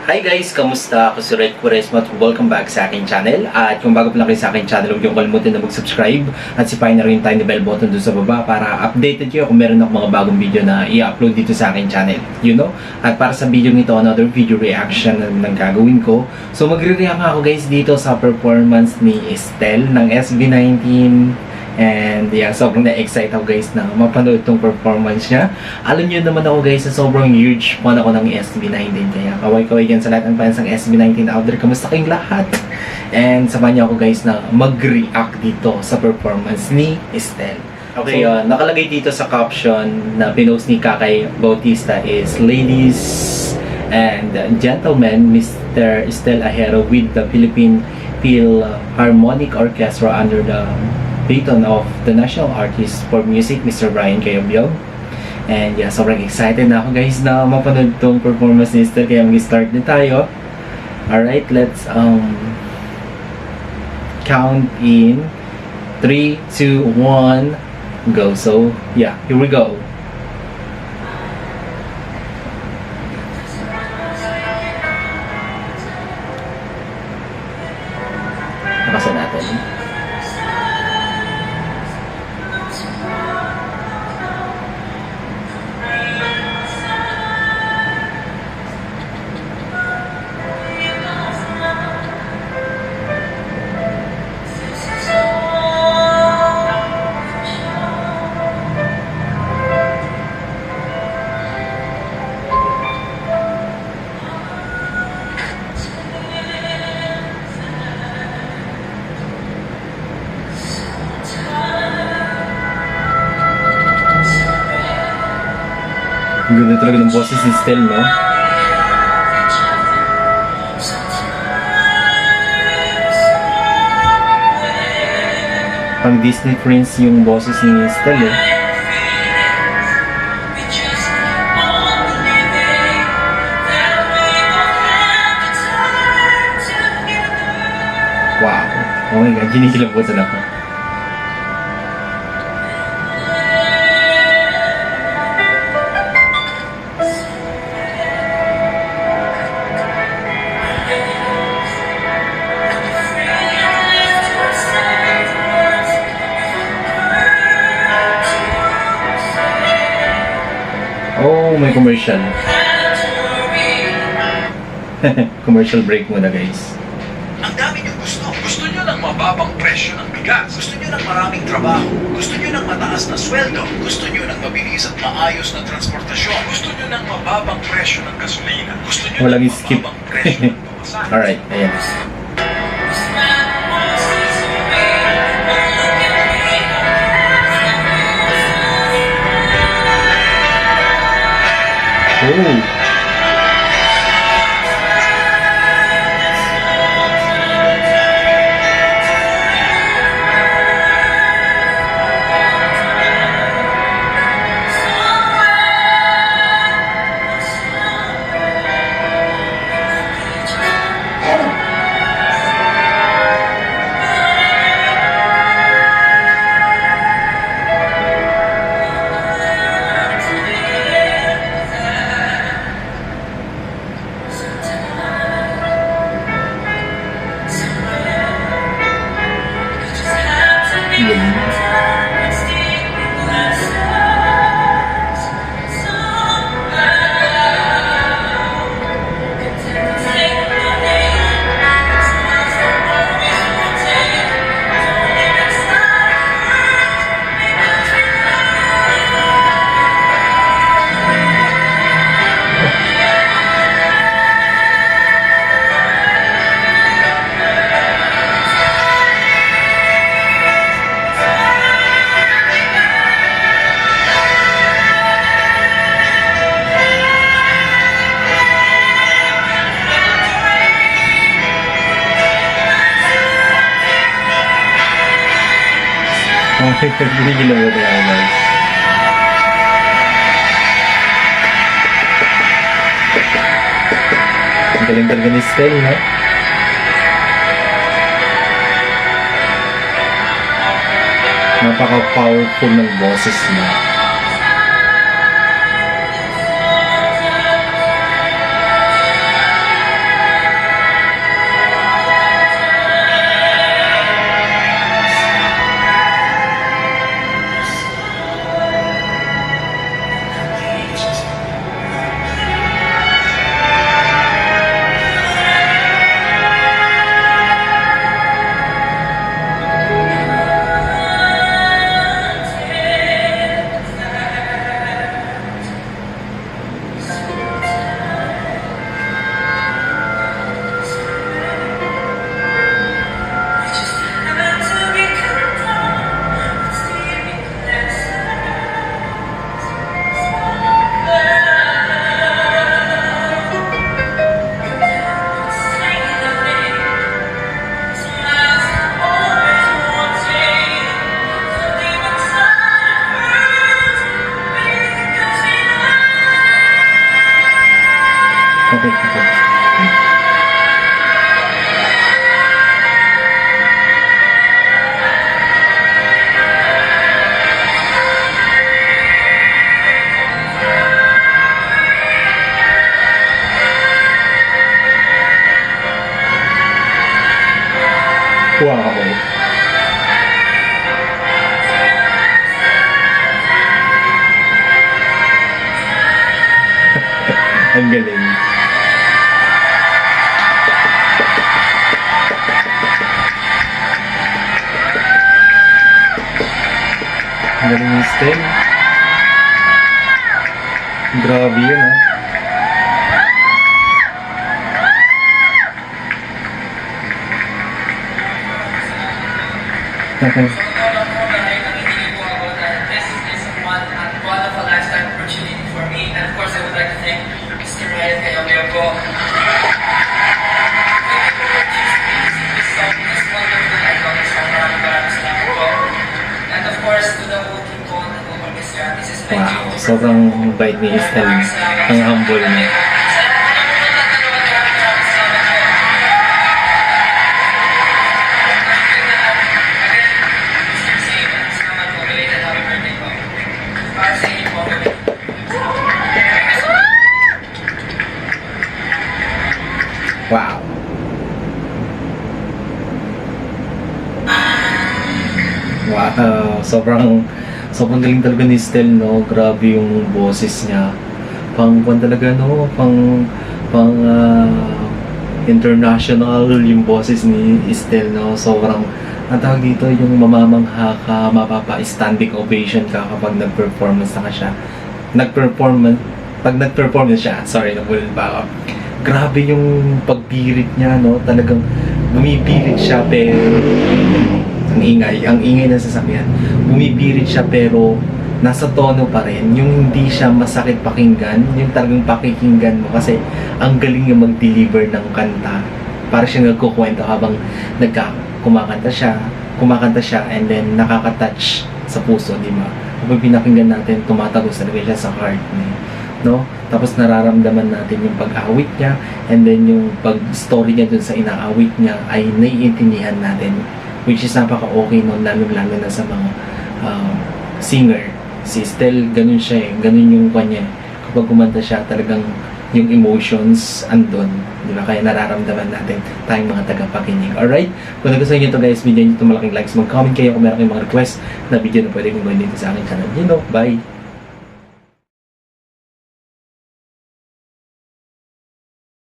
Hi guys! Kamusta? Ako si Red Quaresma at welcome back sa aking channel. At kung bago pa lang kayo sa aking channel, huwag niyong kalimutan na mag-subscribe at sipahin na rin yung tiny bell button doon sa baba para updated kayo kung meron ako mga bagong video na i-upload dito sa aking channel. You know? At para sa video nito, another video reaction na gagawin ko. So magre-react ako guys dito sa performance ni Estelle ng SB19. And yeah, sobrang na-excite ako guys na mapanood tong performance niya. Alam niyo naman ako guys na sobrang huge fan ako ng SB19. Kaya kaway-kaway yan sa lahat ng fans ng SB19 out there. Kamusta kayong lahat? And samahan niyo ako guys na mag-react dito sa performance ni Estelle. Okay, nakalagay dito sa caption na pinost ni Kakay Bautista is "Ladies and gentlemen, Mr. Estelle Ajero with the Philippine Philharmonic Orchestra under the baton of the National Artist for Music, Mr. Brian Cayobiog." And yeah, sobrang excited na ako guys na mapanood tong performance ni Estelle. Kaya mag-start din tayo. Alright, let's count in 3, 2, 1, go. So yeah, here we go. Nakasan natin. Ang ganda talaga ng boses ni Estelle, no? Pang Disney Prince yung boses ni Estelle, eh. Wow! Oh my God, ginikilabutan ako. Oh, may commercial. Commercial break muna guys. Ang dami niyong gusto. Gusto niyo ng mababang presyo ng bigas. Gusto niyo ng maraming trabaho. Gusto niyo ng mataas na sweldo. Gusto niyo ng mabilis at maayos na transportasyon. Gusto niyo ng mababang presyo ng gasolina. Gusto niyo Walang ng skip. mababang presyo ng pamasahe. Alright, ayan. Oh! Hindi na mo na yan guys. Ang galing talaga ni Estelle, no? Napaka-powerful ng boses niya. Wow. Ang galing. Ang galing yung style. Grabe yun, ha? This is one of a lifetime opportunity for me, and of course, I would like to thank Mr. Ryan Cayabyoko. And of course, to the whole team ko and the whole orchestra, this is my Wow, sobrang bait ni Estelle. Ang humble niya. Wow. Wow, sobrang galing talaga ni Estelle, no? Grabe yung boses niya. Pang talaga, no? Pang international yung boses ni Estelle, no? Sobrang ang tawag dito yung mamamangha ka, mapapa-standing ovation ka kapag nag-performance na siya. Pag nag-performance siya, sorry, nabulan pa ako. Grabe yung pagbirit niya, no? Talagang bumibirit siya pero ang ingay ng sasakyan. Bumibirit siya pero nasa tono pa rin. Yung hindi siya masakit pakinggan, yung talagang pakikinggan mo kasi ang galing niya mag-deliver ng kanta. Para siya nagkukwento habang kumakanta siya and then nakaka-touch sa puso, di ba? Kapag pinakinggan natin, tumatagos talaga siya sa heart niya, no? Tapos nararamdaman natin yung pag-awit niya and then yung pag-story niya dun sa inaawit niya ay naiintindihan natin, which is napaka-okay nun, lalo-lalo na sa mga singer. Si Estelle, ganun siya eh, ganun yung kanya. Kapag kumanta siya, talagang yung emotions andun, di ba? Kaya nararamdaman natin tayong mga tagapakinig. Alright? Kung nagustuhan nyo ito guys, bigyan nyo ito malaking likes, mag-comment kayo kung meron kayong mga request na video na pwede kong gawin dito sa aking channel. You know, bye!